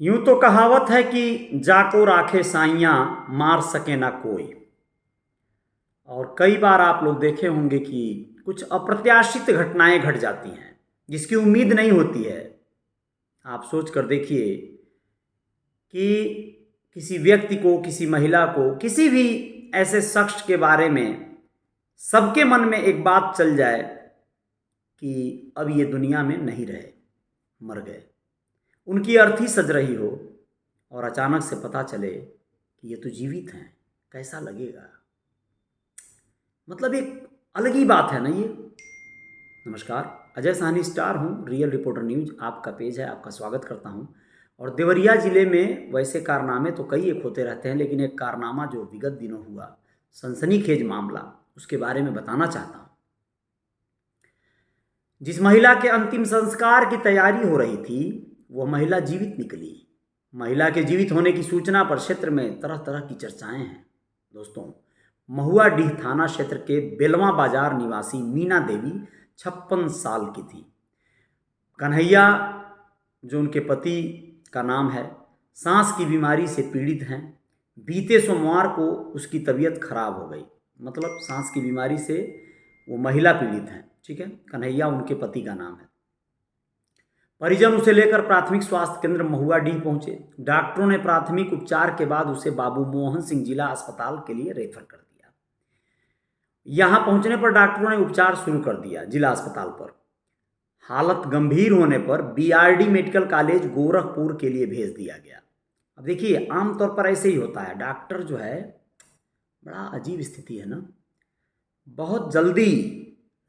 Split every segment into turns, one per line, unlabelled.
यूं तो कहावत है कि जाको राखे साइयां मार सके ना कोई। और कई बार आप लोग देखे होंगे कि कुछ अप्रत्याशित घटनाएं घट जाती हैं जिसकी उम्मीद नहीं होती है। आप सोच कर देखिए कि किसी व्यक्ति को, किसी महिला को, किसी भी ऐसे शख्स के बारे में सबके मन में एक बात चल जाए कि अब ये दुनिया में नहीं रहे, मर गए। उनकी अर्थी सज रही हो और अचानक से पता चले कि ये तो जीवित हैं, कैसा लगेगा। मतलब एक अलग ही बात है ना ये। नमस्कार, अजय साहनी स्टार हूँ, रियल रिपोर्टर न्यूज आपका पेज है, आपका स्वागत करता हूँ। और देवरिया ज़िले में वैसे कारनामे तो कई एक होते रहते हैं, लेकिन एक कारनामा जो विगत दिनों हुआ, सनसनीखेज मामला, उसके बारे में बताना चाहता हूँ। जिस महिला के अंतिम संस्कार की तैयारी हो रही थी, वह महिला जीवित निकली। महिला के जीवित होने की सूचना पर क्षेत्र में तरह तरह की चर्चाएं हैं। दोस्तों, महुआडीह थाना क्षेत्र के बेलवा बाजार निवासी मीना देवी 56 साल की थी। कन्हैया, जो उनके पति का नाम है, सांस की बीमारी से पीड़ित हैं। बीते सोमवार को उसकी तबीयत खराब हो गई। मतलब सांस की बीमारी से वो महिला पीड़ित हैं, ठीक है। कन्हैया उनके पति का नाम है। परिजन उसे लेकर प्राथमिक स्वास्थ्य केंद्र महुआडीह पहुंचे। डॉक्टरों ने प्राथमिक उपचार के बाद उसे बाबू मोहन सिंह जिला अस्पताल के लिए रेफर कर दिया। यहां पहुंचने पर डॉक्टरों ने उपचार शुरू कर दिया जिला अस्पताल पर। हालत गंभीर होने पर बीआरडी मेडिकल कॉलेज गोरखपुर के लिए भेज दिया गया। अब देखिए, आमतौर पर ऐसे ही होता है। डॉक्टर जो है, बड़ा अजीब स्थिति है ना, बहुत जल्दी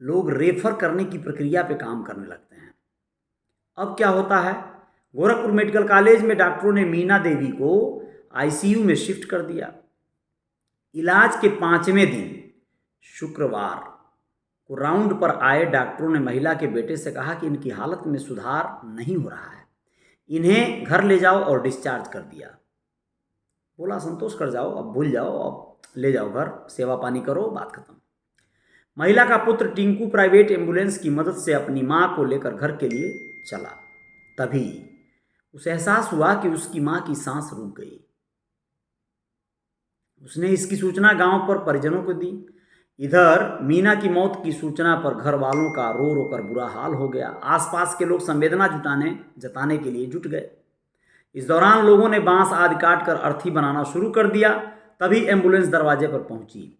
लोग रेफर करने की प्रक्रिया पे काम करने लगते हैं। अब क्या होता है, गोरखपुर मेडिकल कॉलेज में डॉक्टरों ने मीना देवी को आईसीयू में शिफ्ट कर दिया। इलाज के 5वें दिन शुक्रवार को राउंड पर आए डॉक्टरों ने महिला के बेटे से कहा कि इनकी हालत में सुधार नहीं हो रहा है, इन्हें घर ले जाओ और डिस्चार्ज कर दिया। बोला संतोष कर जाओ, अब भूल जाओ, अब ले जाओ घर, सेवा पानी करो, बात खत्म। महिला का पुत्र टिंकू प्राइवेट एम्बुलेंस की मदद से अपनी मां को लेकर घर के लिए चला। तभी उसे एहसास हुआ कि उसकी मां की सांस रुक गई। उसने इसकी सूचना गांव पर परिजनों को दी। इधर मीना की मौत की सूचना पर घर वालों का रो रो कर बुरा हाल हो गया। आसपास के लोग संवेदना जताने के लिए जुट गए। इस दौरान लोगों ने बांस आदि काट कर अर्थी बनाना शुरू कर दिया। तभी एम्बुलेंस दरवाजे पर पहुंची।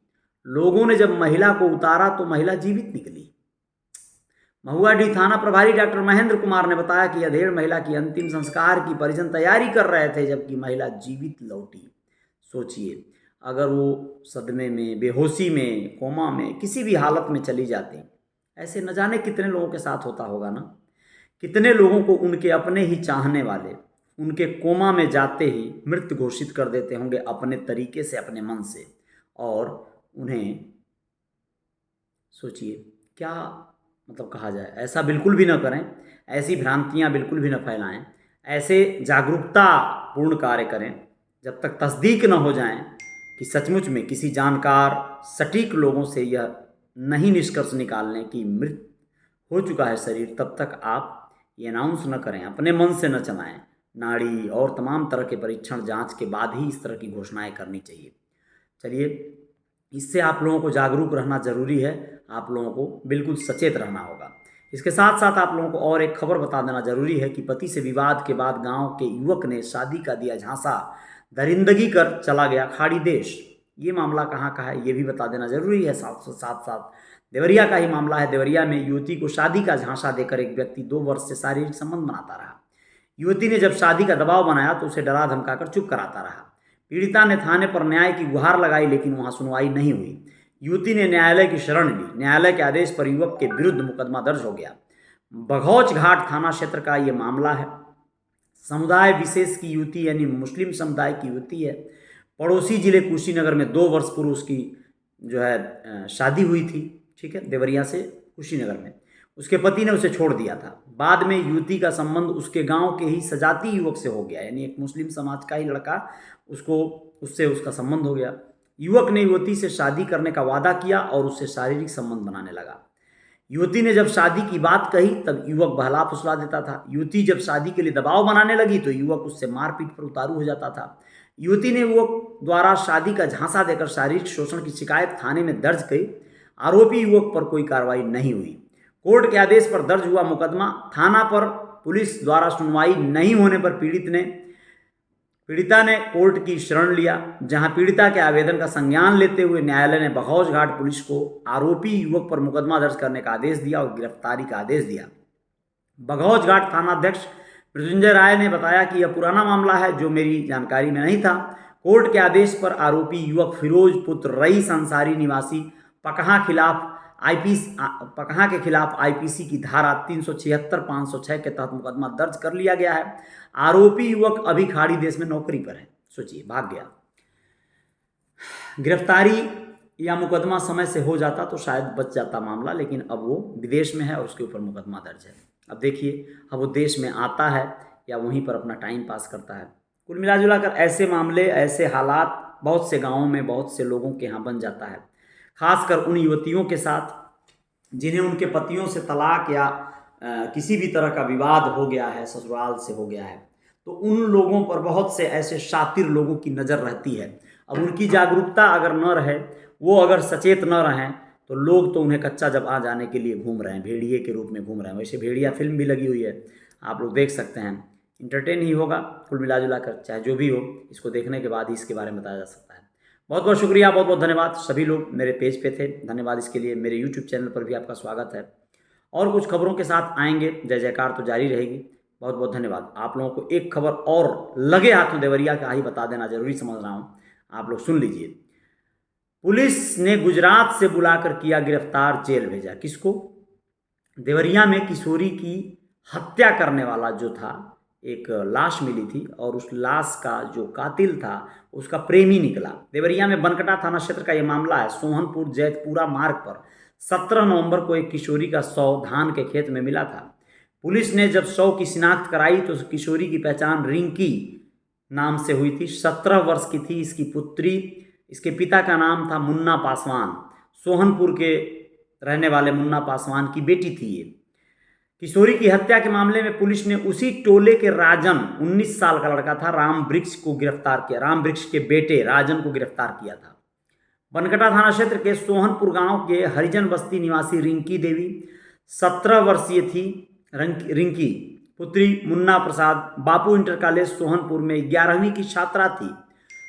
लोगों ने जब महिला को उतारा तो महिला जीवित निकली। महुआडीह थाना प्रभारी डॉक्टर महेंद्र कुमार ने बताया कि अधेड़ महिला की अंतिम संस्कार की परिजन तैयारी कर रहे थे, जबकि महिला जीवित लौटी। सोचिए, अगर वो सदमे में, बेहोशी में, कोमा में, किसी भी हालत में चली जाती, ऐसे न जाने कितने लोगों के साथ होता होगा ना। कितने लोगों को उनके अपने ही चाहने वाले उनके कोमा में जाते ही मृत घोषित कर देते होंगे, अपने तरीके से, अपने मन से। और उन्हें सोचिए क्या मतलब कहा जाए, ऐसा बिल्कुल भी न करें, ऐसी भ्रांतियां बिल्कुल भी न फैलाएं, ऐसे जागरूकता पूर्ण कार्य करें जब तक तस्दीक न हो जाए कि सचमुच में किसी जानकार सटीक लोगों से यह नहीं निष्कर्ष निकाल लें कि मृत हो चुका है शरीर, तब तक आप ये अनाउंस न करें, अपने मन से न चलाएं। नाड़ी और तमाम तरह के परीक्षण जांच के बाद ही इस तरह की घोषणाएं करनी चाहिए। चलिए, इससे आप लोगों को जागरूक रहना ज़रूरी है, आप लोगों को बिल्कुल सचेत रहना होगा। इसके साथ साथ आप लोगों को और एक खबर बता देना ज़रूरी है कि पति से विवाद के बाद गांव के युवक ने शादी का दिया झांसा, दरिंदगी कर चला गया खाड़ी देश। ये मामला कहाँ का है ये भी बता देना ज़रूरी है। साथ साथ देवरिया का ही मामला है। देवरिया में युवती को शादी का झांसा देकर एक व्यक्ति 2 वर्ष से शारीरिक संबंध बनाता रहा। युवती ने जब शादी का दबाव बनाया तो उसे डरा धमकाकर चुप कराता रहा। पीड़िता ने थाने पर न्याय की गुहार लगाई, लेकिन वहां सुनवाई नहीं हुई। युवती ने न्यायालय की शरण ली। न्यायालय के आदेश पर युवक के विरुद्ध मुकदमा दर्ज हो गया। बघौच घाट थाना क्षेत्र का ये मामला है। समुदाय विशेष की युवती, यानी मुस्लिम समुदाय की युवती है। पड़ोसी जिले कुशीनगर में 2 वर्ष पूर्व उसकी जो है शादी हुई थी, ठीक है, देवरिया से कुशीनगर में। उसके पति ने उसे छोड़ दिया था। बाद में युवती का संबंध उसके गांव के ही सजाती युवक से हो गया, यानी एक मुस्लिम समाज का ही लड़का, उससे उसका संबंध हो गया। युवक ने युवती से शादी करने का वादा किया और उससे शारीरिक संबंध बनाने लगा। युवती ने जब शादी की बात कही तब युवक बहला फुसला देता था। युवती जब शादी के लिए दबाव बनाने लगी तो युवक उससे मारपीट पर उतारू हो जाता था। युवती ने युवक द्वारा शादी का झांसा देकर शारीरिक शोषण की शिकायत थाने में दर्ज की। आरोपी युवक पर कोई कार्रवाई नहीं हुई। कोर्ट के आदेश पर दर्ज हुआ मुकदमा। थाना पर पुलिस द्वारा सुनवाई नहीं होने पर पीड़िता ने कोर्ट की शरण लिया, जहां पीड़िता के आवेदन का संज्ञान लेते हुए न्यायालय ने बघौच घाट पुलिस को आरोपी युवक पर मुकदमा दर्ज करने का आदेश दिया और गिरफ्तारी का आदेश दिया। बघौच घाट थानाध्यक्ष मृत्युंजय राय ने बताया कि यह पुराना मामला है जो मेरी जानकारी में नहीं था। कोर्ट के आदेश पर आरोपी युवक फिरोज पुत्र रईस अंसारी निवासी पकहा के खिलाफ आईपीसी की धारा 376, 506 के तहत मुकदमा दर्ज कर लिया गया है। आरोपी युवक अभी खाड़ी देश में नौकरी पर है। सोचिए, भाग गया। गिरफ्तारी या मुकदमा समय से हो जाता तो शायद बच जाता मामला, लेकिन अब वो विदेश में है और उसके ऊपर मुकदमा दर्ज है। अब देखिए, अब वो देश में आता है या वहीं पर अपना टाइम पास करता है। कुल मिला कर ऐसे मामले, ऐसे हालात बहुत से गाँवों में, बहुत से लोगों के यहाँ बन जाता है, खासकर उन युवतियों के साथ जिन्हें उनके पतियों से तलाक या किसी भी तरह का विवाद हो गया है, ससुराल से हो गया है, तो उन लोगों पर बहुत से ऐसे शातिर लोगों की नज़र रहती है। अब उनकी जागरूकता अगर न रहे, वो अगर सचेत न रहें, तो लोग तो उन्हें कच्चा जब आ जाने के लिए घूम रहे हैं, भेड़िए के रूप में घूम रहे हैं। वैसे भेड़िया फिल्म भी लगी हुई है, आप लोग देख सकते हैं। इंटरटेन ही होगा कुल मिला कर, चाहे जो भी हो, इसको देखने के बाद ही इसके बारे में बताया जा सकता है। बहुत बहुत शुक्रिया, बहुत बहुत धन्यवाद। सभी लोग मेरे पेज पे थे, धन्यवाद इसके लिए। मेरे यूट्यूब चैनल पर भी आपका स्वागत है। और कुछ खबरों के साथ आएंगे, जय जयकार तो जारी रहेगी। बहुत बहुत धन्यवाद। आप लोगों को एक खबर और लगे हाथों देवरिया का ही बता देना जरूरी समझ रहा हूँ, आप लोग सुन लीजिए। पुलिस ने गुजरात से बुलाकर किया गिरफ्तार, जेल भेजा। किसको? देवरिया में किशोरी की हत्या करने वाला जो था, एक लाश मिली थी और उस लाश का जो कातिल था उसका प्रेमी निकला। देवरिया में बनकटा थाना क्षेत्र का यह मामला है। सोहनपुर जैतपुरा मार्ग पर 17 नवंबर को एक किशोरी का शव धान के खेत में मिला था। पुलिस ने जब शव की शिनाख्त कराई तो किशोरी की पहचान रिंकी नाम से हुई थी। 17 वर्ष की थी इसकी पुत्री। इसके पिता का नाम था मुन्ना पासवान। सोहनपुर के रहने वाले मुन्ना पासवान की बेटी थी ये। किशोरी की हत्या के मामले में पुलिस ने उसी टोले के राजन, 19 साल का लड़का था, राम वृक्ष को गिरफ्तार किया। राम वृक्ष के बेटे राजन को गिरफ्तार किया था। बनकटा थाना क्षेत्र के सोहनपुर गांव के हरिजन बस्ती निवासी रिंकी देवी 17 वर्षीय थी। रिंकी पुत्री मुन्ना प्रसाद बापू इंटर कॉलेज सोहनपुर में 11वीं की छात्रा थी।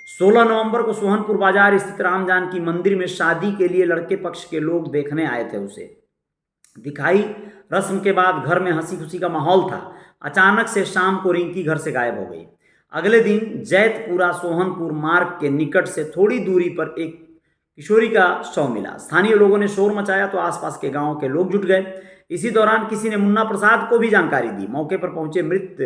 16 नवंबर को सोहनपुर बाजार स्थित राम जानकी मंदिर में शादी के लिए लड़के पक्ष के लोग देखने आए थे। उसे दिखाई रस्म के बाद घर में हंसी खुशी का माहौल था। अचानक से शाम को रिंकी घर से गायब हो गई। अगले दिन जैतपुरा सोहनपुर मार्ग के निकट से थोड़ी दूरी पर एक किशोरी का शव मिला। स्थानीय लोगों ने शोर मचाया तो आसपास के गांव के लोग जुट गए। इसी दौरान किसी ने मुन्ना प्रसाद को भी जानकारी दी। मौके पर पहुंचे मृत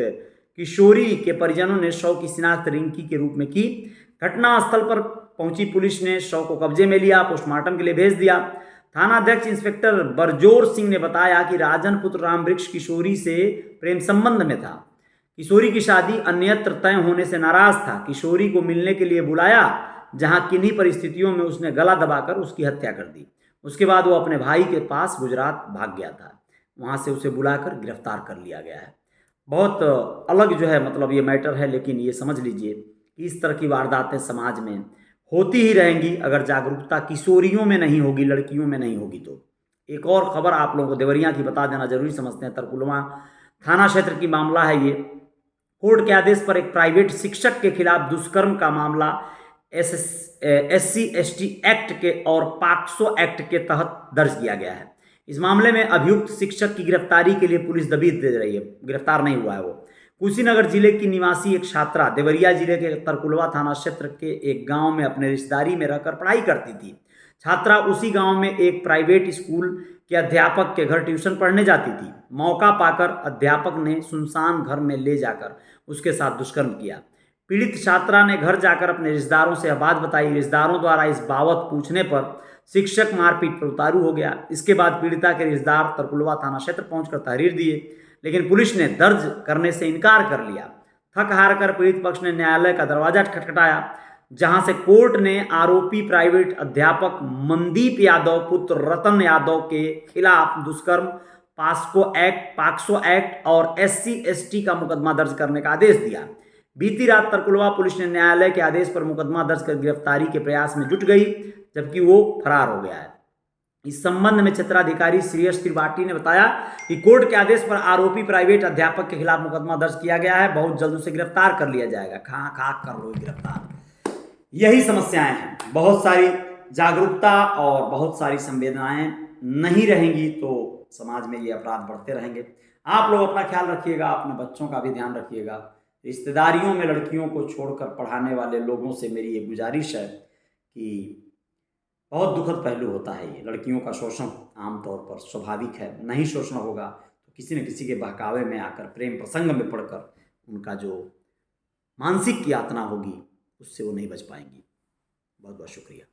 किशोरी के परिजनों ने शव की शिनाख्त रिंकी के रूप में की। घटनास्थल पर पहुंची पुलिस ने शव को कब्जे में लिया, पोस्टमार्टम के लिए भेज दिया। थानाध्यक्ष इंस्पेक्टर बरजोर सिंह ने बताया कि राजन पुत्र रामवृक्ष किशोरी से प्रेम संबंध में था। किशोरी की शादी अन्यत्र तय होने से नाराज था। किशोरी को मिलने के लिए बुलाया, जहां किन्हीं परिस्थितियों में उसने गला दबाकर उसकी हत्या कर दी। उसके बाद वो अपने भाई के पास गुजरात भाग गया था। वहां से उसे बुलाकर गिरफ्तार कर लिया गया है। बहुत अलग जो है मतलब ये मैटर है, लेकिन ये समझ लीजिए कि इस तरह की वारदातें समाज में होती ही रहेंगी अगर जागरूकता किशोरियों में नहीं होगी, लड़कियों में नहीं होगी। तो एक और खबर आप लोगों को देवरिया की बता देना जरूरी समझते हैं। तरकुलवा थाना क्षेत्र की मामला है ये। कोर्ट के आदेश पर एक प्राइवेट शिक्षक के खिलाफ दुष्कर्म का मामला SC/ST एक्ट के और पॉक्सो एक्ट के तहत दर्ज किया गया है। इस मामले में अभियुक्त शिक्षक की गिरफ्तारी के लिए पुलिस दबीज दे रही है। गिरफ्तार नहीं हुआ है वो। कुशीनगर जिले की निवासी एक छात्रा देवरिया जिले के तरकुलवा थाना क्षेत्र के एक गांव में अपने रिश्तेदारी में रहकर पढ़ाई करती थी। छात्रा उसी गांव में एक प्राइवेट स्कूल के अध्यापक के घर ट्यूशन पढ़ने जाती थी। मौका पाकर अध्यापक ने सुनसान घर में ले जाकर उसके साथ दुष्कर्म किया। पीड़ित छात्रा ने घर जाकर अपने रिश्तेदारों से यह बात बताई। रिश्तेदारों द्वारा इस बाबत पूछने पर शिक्षक मारपीट पर उतारू हो गया। इसके बाद पीड़िता के रिश्तेदार तरकुलवा थाना क्षेत्र पहुंचकर तहरीर दिए, लेकिन पुलिस ने दर्ज करने से इनकार कर लिया। थक हार कर पीड़ित पक्ष ने न्यायालय का दरवाजा खटखटाया। जहां से कोर्ट ने आरोपी प्राइवेट अध्यापक मनदीप यादव पुत्र रतन यादव के खिलाफ दुष्कर्म, पाक्सो एक्ट और SC/ST का मुकदमा दर्ज करने का आदेश दिया। बीती रात तरकुलवा पुलिस ने न्यायालय के आदेश पर मुकदमा दर्ज कर गिरफ्तारी के प्रयास में जुट गई, जबकि वो फरार हो गया है। इस संबंध में क्षेत्राधिकारी श्रेयस त्रिपाठी ने बताया कि कोर्ट के आदेश पर आरोपी प्राइवेट अध्यापक के खिलाफ मुकदमा दर्ज किया गया है। बहुत जल्द उसे गिरफ्तार कर लिया जाएगा। कहाँ कहाँ कर लो गिरफ्तार। यही समस्याएं हैं। बहुत सारी जागरूकता और बहुत सारी संवेदनाएं नहीं रहेंगी तो समाज में ये अपराध बढ़ते रहेंगे। आप लोग अपना ख्याल रखिएगा, अपने बच्चों का भी ध्यान रखिएगा। रिश्तेदारियों में लड़कियों को छोड़कर पढ़ाने वाले लोगों से मेरी ये गुजारिश है कि बहुत दुखद पहलू होता है ये। लड़कियों का शोषण आमतौर पर स्वाभाविक है, नहीं शोषण होगा तो किसी न किसी के बहकावे में आकर, प्रेम प्रसंग में पड़कर उनका जो मानसिक यातना होगी उससे वो नहीं बच पाएंगी। बहुत बहुत शुक्रिया।